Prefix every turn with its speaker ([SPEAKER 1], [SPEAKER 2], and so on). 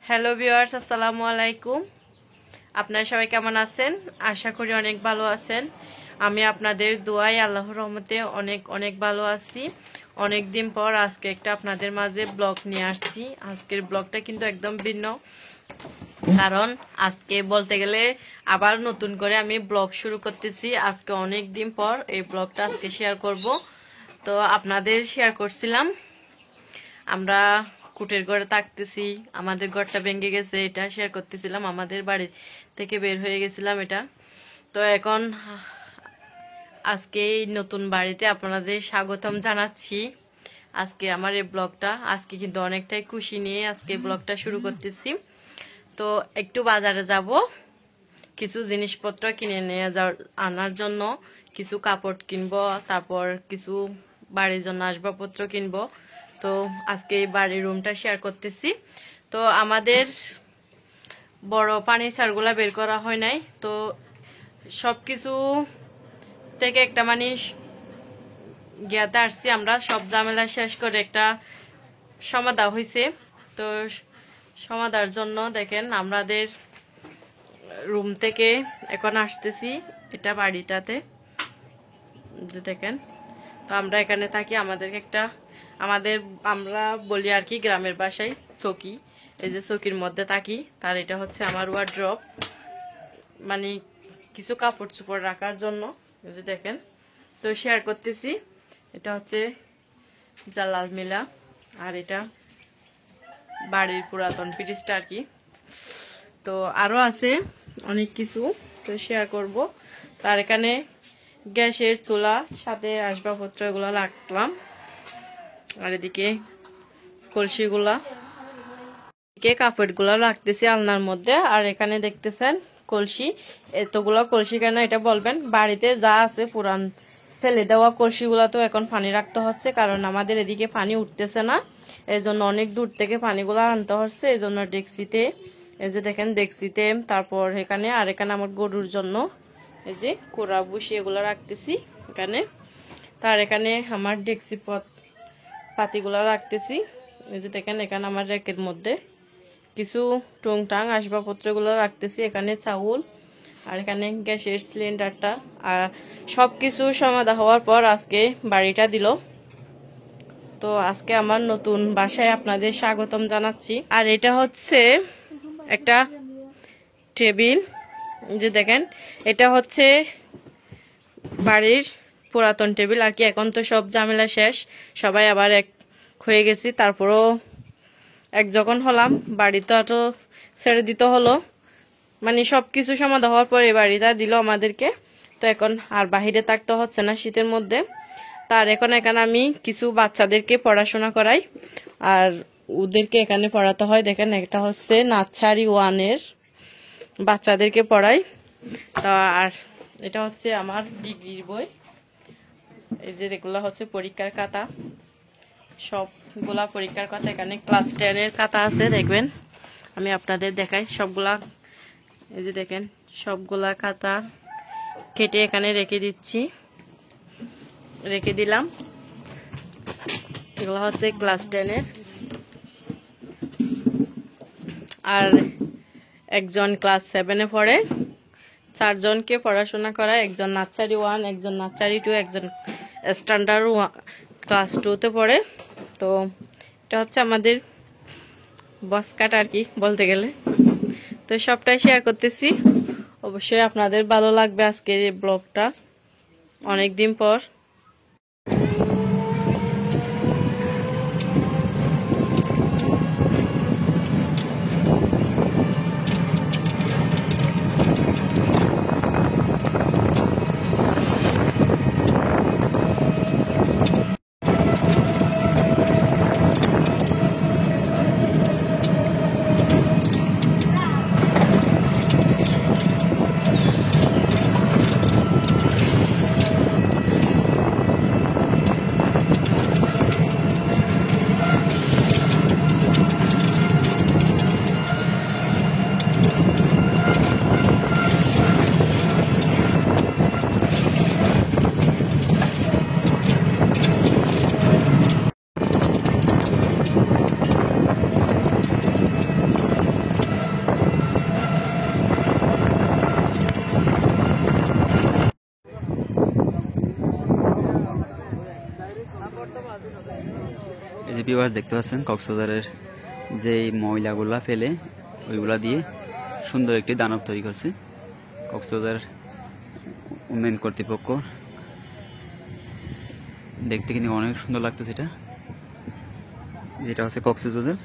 [SPEAKER 1] Hello viewers, আসসালামু আলাইকুম। আপনারা সবাই কেমন আছেন? আশা করি অনেক ভালো আছেন। আমি আপনাদের দোয়ায় আল্লাহর রহমতে অনেক অনেক ভালো আছি। অনেক দিন পর আজকে একটা আপনাদের মাঝে ব্লগ নিয়ে আসছি। আজকের ব্লগটা কিন্তু একদম ভিন্ন, কারণ আজকে বলতে গেলে আবার নতুন করে আমি ব্লগ শুরু করতেছি। আজকে অনেক দিন পর এই ব্লগটা আজকে শেয়ার করব। তো আপনাদের শেয়ার করছিলাম আমরা কুটের ঘরে থাকতেছি, আমাদের ঘরটা ভেঙে গেছে, এটা শেয়ার করতেছিলাম। আমাদের বাড়ি থেকে বের হয়ে গেছিলাম এটা। তো এখন আজকে এই নতুন বাড়িতে আপনাদের স্বাগতম জানাচ্ছি। আজকে আমার এই ব্লগটা আজকে কিন্তু অনেকটাই খুশি নিয়ে আজকে ব্লগটা শুরু করতেছি। তো একটু বাজারে যাব, কিছু জিনিসপত্র কিনে নিয়ে আনার জন্য, কিছু কাপড় কিনবো, তারপর কিছু বাড়ির জন্য আসবাবপত্র কিনবো। তো আজকে এই বাড়ির রুমটা শেয়ার করতেছি। তো আমাদের বড় ফার্নিচারগুলা বের করা হয় নাই, তো সবকিছু থেকে একটা গিয়াতে আসছি আমরা। সব ঝামেলা শেষ করে একটা সমাধা হয়েছে। তো সমাধার জন্য দেখেন আমাদের রুম থেকে এখন আসতেছি এটা বাড়িটাতে, যে দেখেন। তো আমরা এখানে থাকি, আমাদেরকে একটা আমরা বলি আর কি গ্রামের ভাষায় চৌকি। এই যে চৌকির মধ্যে থাকি, তার এটা হচ্ছে আমার ওয়ার্ড্রপ, মানে কিছু কাপড় চোপড় রাখার জন্য। এই যে দেখেন, তো শেয়ার করতেছি। এটা হচ্ছে জালাল মিলা, আর এটা বাড়ির পুরাতন ফ্রিজটা আর কি। তো আরো আছে অনেক কিছু, তো শেয়ার করব। তার এখানে গ্যাসের চুলা, সাথে আসবাবপত্র এগুলো রাখলাম। আর এদিকে কলসিগুলা, এদিকে কাপড়গুলো রাখতেছি আলনার মধ্যে। আর এখানে দেখতেছেন কলসি, এতগুলো কলসি কেন এটা বলবেন। বাড়িতে যা আছে পুরান ফেলে দেওয়া কলসিগুলা তো এখন পানি রাখতে হচ্ছে, কারণ আমাদের এদিকে পানি উঠতেছে না। এই জন্য অনেক দূর থেকে পানিগুলো আনতে হচ্ছে। এই জন্য ডেকচিতে, এই যে দেখেন ডেকচিতে, তারপর এখানে, আর এখানে আমার গরুর জন্য এই যে কোড়া বসি এগুলো রাখতেছি এখানে। তার এখানে আমার ডেকচি পাতিগুলো রাখতেছি। এই যে দেখেন এখানে আমার র্যাকের মধ্যে কিছু টুংটাং আসবাবপত্রগুলো রাখতেছি। এখানে চাউল, আর এখানে গ্যাসের সিলিন্ডারটা। আর সবকিছু সমাধা হওয়ার পর আজকে বাড়িটা দিল। তো আজকে আমার নতুন বাসায় আপনাদের স্বাগতম জানাচ্ছি। আর এটা হচ্ছে একটা টেবিল, যে দেখেন এটা হচ্ছে বাড়ির পুরাতন টেবিল আর কি। এখন তো সব ঝামেলা শেষ, সবাই আবার এক হয়ে গেছি। তারপরও এক যখন হলাম, বাড়ি তো আরো ছেড়ে দিতে হলো, মানে সবকিছু সমাধা হওয়ার পরে বাড়িটা দিল আমাদেরকে। তো এখন আর বাহিরে থাকতে হচ্ছে না শীতের মধ্যে। তার এখন এখানে আমি কিছু বাচ্চাদেরকে পড়াশোনা করাই, আর ওদেরকে এখানে পড়াতে হয়। দেখেন এটা হচ্ছে নার্সারি 1-এর বাচ্চাদেরকে পড়াই। তা আর এটা হচ্ছে আমার ডিগ্রির বই। এই যে এগুলো হচ্ছে পরীক্ষার খাতা, সবগুলা পরীক্ষার খাতা। এখানে ক্লাস 10-এর খাতা আছে, দেখবেন আমি আপনাদের দেখাই সবগুলা। এই যে দেখেন সবগুলা খাতা কেটে এখানে রেখে দিলাম। এগুলো হচ্ছে ক্লাস 10-এর। আর একজন ক্লাস 7-এ পড়ে, 4 জনকে পড়াশোনা করায়। একজন নার্সারি 1, একজন নার্সারি 2, একজন স্ট্যান্ডার্ড ক্লাস 2-তে পড়ে। তো এটা হচ্ছে আমাদের বস কাট আর কি বলতে গেলে। তো সবটাই শেয়ার করতেছি, অবশ্যই আপনাদের ভালো লাগবে আজকের এই ব্লগটা অনেকদিন পর।
[SPEAKER 2] ভিউয়ার্স দেখতে পাচ্ছেন কক্সবাজারের যে ময়লাগুলা ফেলে ওইগুলা দিয়ে সুন্দর একটি দানব তৈরি করছে কক্সবাজার উন্নয়ন কর্তৃপক্ষ। দেখতে কিন্তু অনেক সুন্দর লাগতেছে এটা, যেটা হচ্ছে কক্সবাজার।